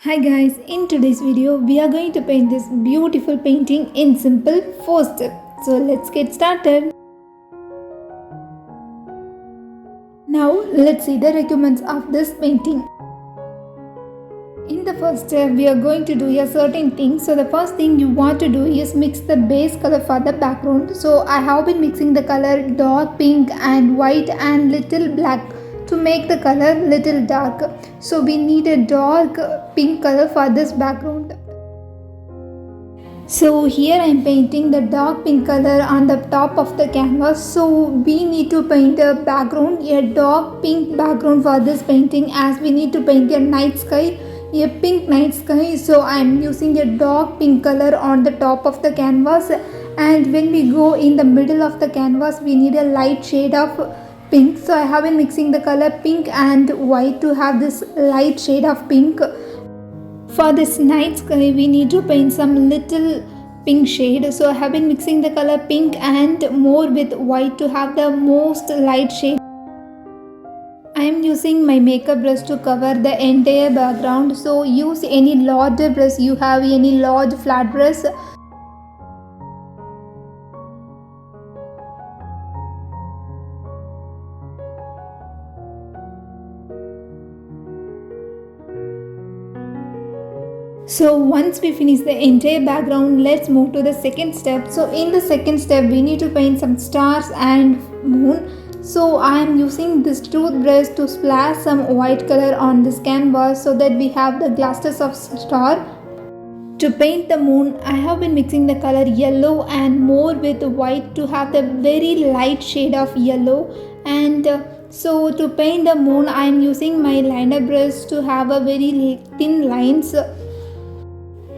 Hi guys, in today's video we are going to paint this beautiful painting in simple 4 steps. So let's get started. Now let's see the requirements of this painting. In the first step we are going to do a certain thing. So the first thing you want to do is mix the base color for the background. So I have been mixing the color dark pink and white and little black to make the color little dark. So we need a dark pink color for this background. So here I am painting the dark pink color on the top of the canvas. So we need to paint a background, a dark pink background for this painting, as we need to paint a night sky, a pink night sky. So I am using a dark pink color on the top of the canvas, and when we go in the middle of the canvas we need a light shade of pink. So I have been mixing the color pink and white to have this light shade of pink. For this night sky we need to paint some little pink shade. So I have been mixing the color pink and more with white to have the most light shade. I am using my makeup brush to cover the entire background. So use any larger brush you have, any large flat brush. So once we finish the entire background, let's move to the second step. So in the second step we need to paint some stars and moon. So I am using this toothbrush to splash some white color on this canvas so that we have the clusters of star. To paint the moon, I have been mixing the color yellow and more with white to have the very light shade of yellow. And so to paint the moon, I am using my liner brush to have a very thin lines.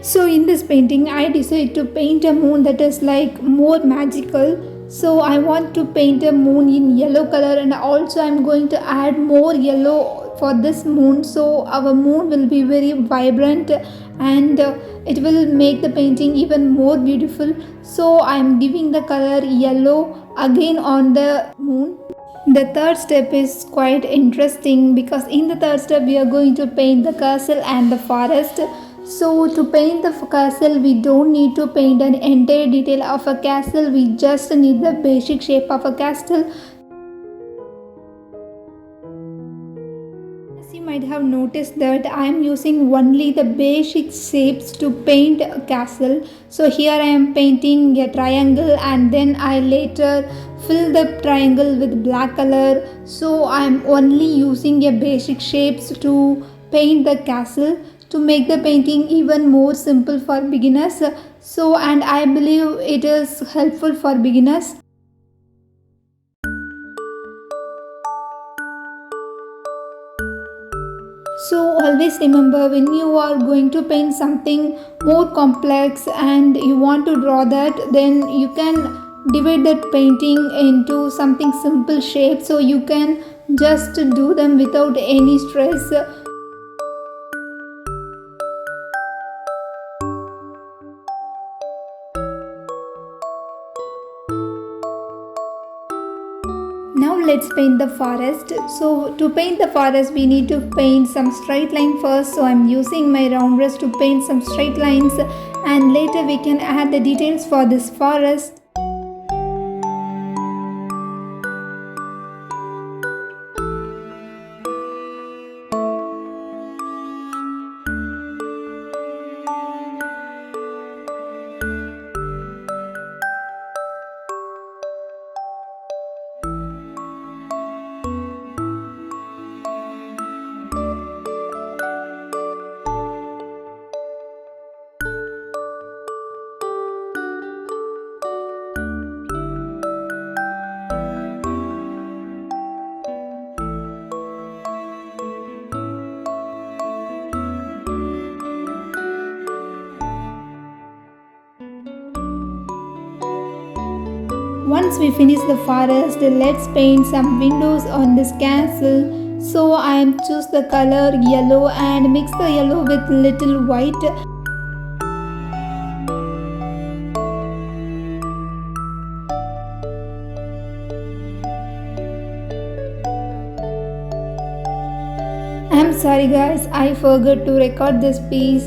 So in this painting I decided to paint a moon that is like more magical. So I want to paint a moon in yellow color, and also I am going to add more yellow for this moon. So our moon will be very vibrant, and it will make the painting even more beautiful. So I am giving the color yellow again on the moon. The third step is quite interesting because in the third step we are going to paint the castle and the forest. So to paint the castle we don't need to paint an entire detail of a castle, we just need the basic shape of a castle. As you might have noticed that I am using only the basic shapes to paint a castle. So here I am painting a triangle and then I later fill the triangle with black color. So I am only using a basic shapes to paint the castle, to make the painting even more simple for beginners. So and I believe it is helpful for beginners. So always remember, when you are going to paint something more complex and you want to draw that, then you can divide that painting into something simple shape, so you can just do them without any stress. Now let's paint the forest. So to paint the forest we need to paint some straight line first. So I'm using my round brush to paint some straight lines, and later we can add the details for this forest. Once we finish the forest, let's paint some windows on this castle. So I am choose the color yellow and mix the yellow with little white. sorry guys, I forgot to record this piece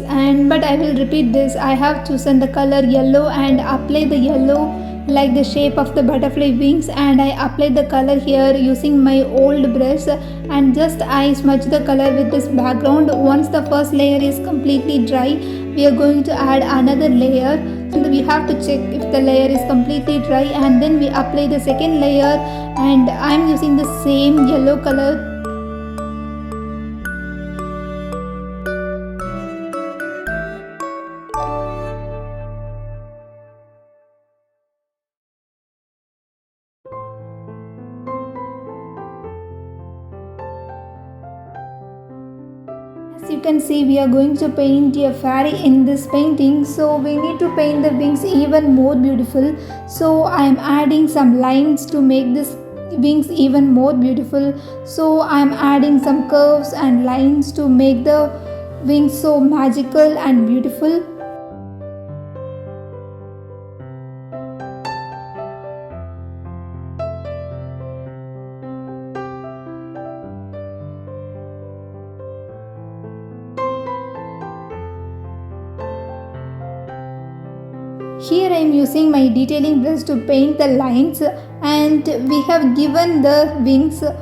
but I will repeat this. I have chosen the color yellow and apply the yellow like the shape of the butterfly wings, and I apply the color here using my old brush, and just I smudge the color with this background. Once the first layer is completely dry, we are going to add another layer. And we have to check if the layer is completely dry, and then we apply the second layer, and I'm using the same yellow color. As you can see, we are going to paint a fairy in this painting, so we need to paint the wings even more beautiful. So I am adding some lines to make this wings even more beautiful. So I am adding some curves and lines to make the wings so magical and beautiful. Here I am using my detailing brush to paint the lines, and we have given the wings a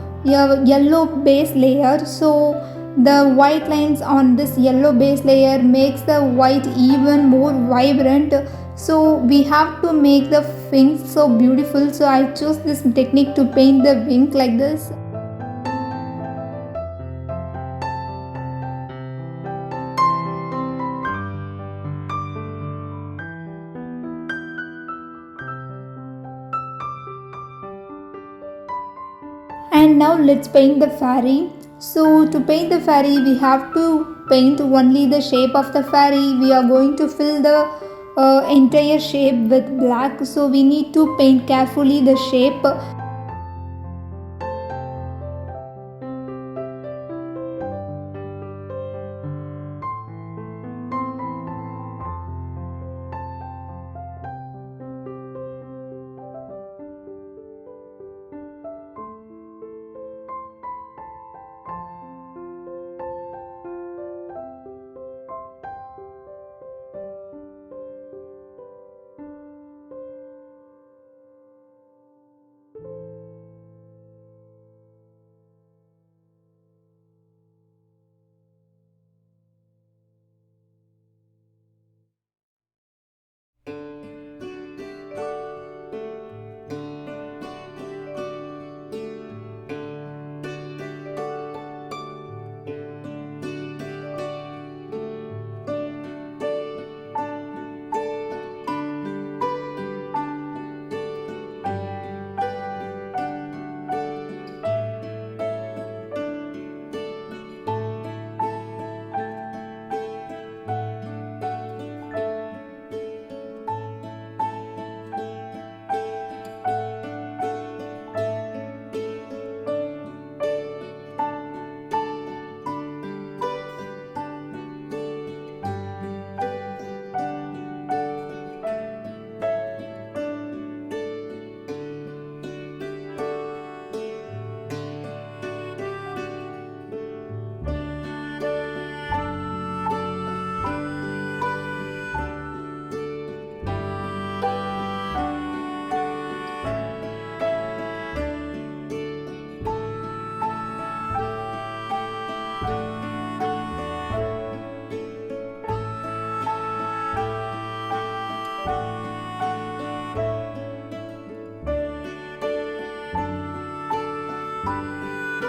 yellow base layer. So the white lines on this yellow base layer makes the white even more vibrant. So we have to make the wings so beautiful. So I chose this technique to paint the wing like this. And now let's paint the fairy. So to paint the fairy, we have to paint only the shape of the fairy. We are going to fill the entire shape with black, so we need to paint carefully the shape.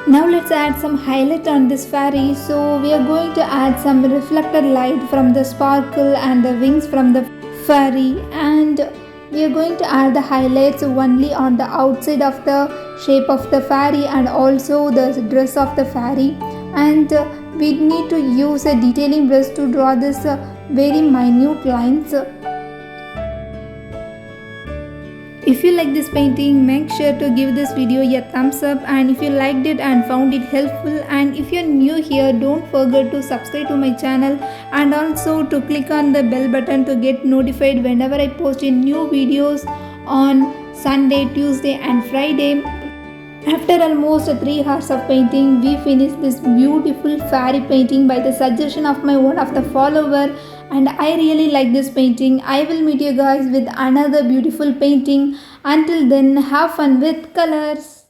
Now let's add some highlight on this fairy. So we are going to add some reflected light from the sparkle and the wings from the fairy, and we are going to add the highlights only on the outside of the shape of the fairy and also the dress of the fairy. And we need to use a detailing brush to draw this very minute lines. If you like this painting, make sure to give this video a thumbs up, and if you liked it and found it helpful, and if you're new here, don't forget to subscribe to my channel and also to click on the bell button to get notified whenever I post in new videos on Sunday, Tuesday and Friday. After almost 3 hours of painting, we finished this beautiful fairy painting by the suggestion of my one of the follower, and I really like this painting. I will meet you guys with another beautiful painting. Until then, have fun with colors.